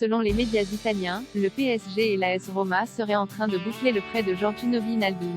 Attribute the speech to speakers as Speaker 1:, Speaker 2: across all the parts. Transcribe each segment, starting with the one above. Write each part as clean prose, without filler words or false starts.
Speaker 1: Selon les médias italiens, le PSG et l'AS Roma seraient en train de boucler le prêt de Georginio Wijnaldum.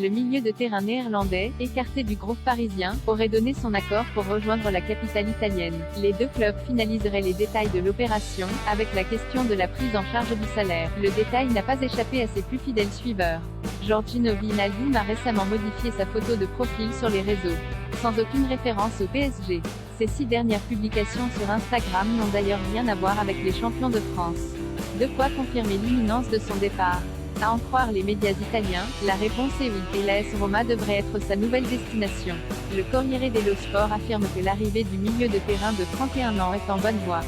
Speaker 1: Le milieu de terrain néerlandais, écarté du groupe parisien, aurait donné son accord pour rejoindre la capitale italienne. Les deux clubs finaliseraient les détails de l'opération, avec la question de la prise en charge du salaire. Le détail n'a pas échappé à ses plus fidèles suiveurs. Georginio Wijnaldum a récemment modifié sa photo de profil sur les réseaux, sans aucune référence au PSG. Ces 6 dernières publications sur Instagram n'ont d'ailleurs rien à voir avec les champions de France. De quoi confirmer l'imminence de son départ. À en croire les médias italiens, la réponse est oui, et l'AS Roma devrait être sa nouvelle destination. Le Corriere dello Sport affirme que l'arrivée du milieu de terrain de 31 ans est en bonne voie.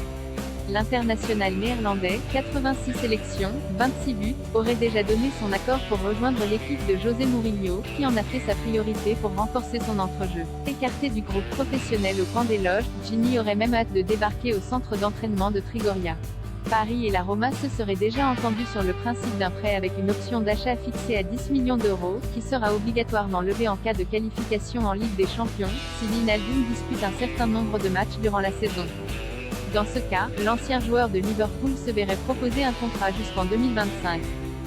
Speaker 1: L'international néerlandais, 86 sélections, 26 buts, aurait déjà donné son accord pour rejoindre l'équipe de José Mourinho, qui en a fait sa priorité pour renforcer son entrejeu. Écarté du groupe professionnel au coin des loges, Gini aurait même hâte de débarquer au centre d'entraînement de Trigoria. Paris et la Roma se seraient déjà entendus sur le principe d'un prêt avec une option d'achat fixée à 10 millions d'euros, qui sera obligatoirement levée en cas de qualification en Ligue des Champions, si Wijnaldum dispute un certain nombre de matchs durant la saison. Dans ce cas, l'ancien joueur de Liverpool se verrait proposer un contrat jusqu'en 2025.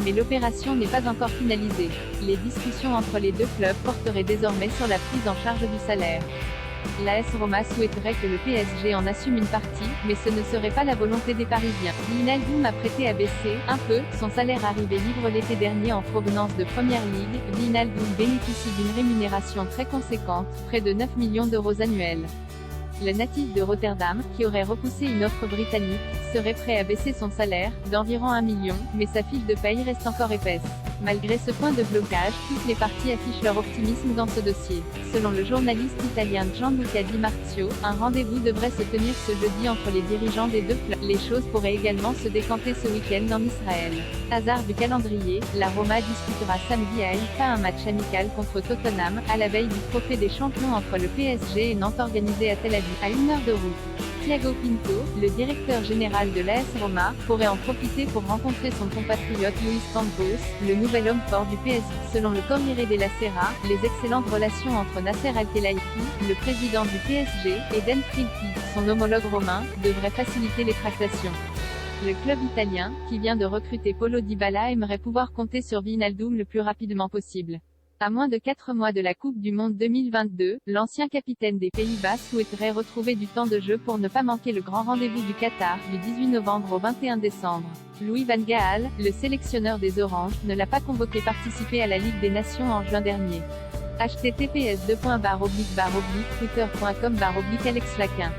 Speaker 1: Mais l'opération n'est pas encore finalisée. Les discussions entre les deux clubs porteraient désormais sur la prise en charge du salaire. L'AS Roma souhaiterait que le PSG en assume une partie, mais ce ne serait pas la volonté des Parisiens. Wijnaldum a prêté à baisser, un peu, son salaire arrivé libre l'été dernier en provenance de Première Ligue. Wijnaldum bénéficie d'une rémunération très conséquente, près de 9 millions d'euros annuels. Le natif de Rotterdam, qui aurait repoussé une offre britannique, serait prêt à baisser son salaire, d'environ 1 million, mais sa fiche de paye reste encore épaisse. Malgré ce point de blocage, toutes les parties affichent leur optimisme dans ce dossier. Selon le journaliste italien Gianluca Di Marzio, un rendez-vous devrait se tenir ce jeudi entre les dirigeants des deux clubs. Les choses pourraient également se décanter ce week-end en Israël. Hasard du calendrier, la Roma disputera samedi à Haïfa un match amical contre Tottenham, à la veille du trophée des champions entre le PSG et Nantes organisé à Tel Aviv, à 1 heure de route. Thiago Pinto, le directeur général de l'AS Roma, pourrait en profiter pour rencontrer son compatriote Luis Campos, le nouvel homme fort du PSG. Selon le Corriere della Sera, les excellentes relations entre Nasser Al-Khelaifi, le président du PSG, et Dan Friedki, son homologue romain, devraient faciliter les tractations. Le club italien, qui vient de recruter Paulo Dybala, aimerait pouvoir compter sur Wijnaldum le plus rapidement possible. À moins de 4 mois de la Coupe du Monde 2022, l'ancien capitaine des Pays-Bas souhaiterait retrouver du temps de jeu pour ne pas manquer le grand rendez-vous du Qatar, du 18 novembre au 21 décembre. Louis van Gaal, le sélectionneur des Oranges, ne l'a pas convoqué participer à la Ligue des Nations en juin dernier. https://twitter.com/Alex Laquin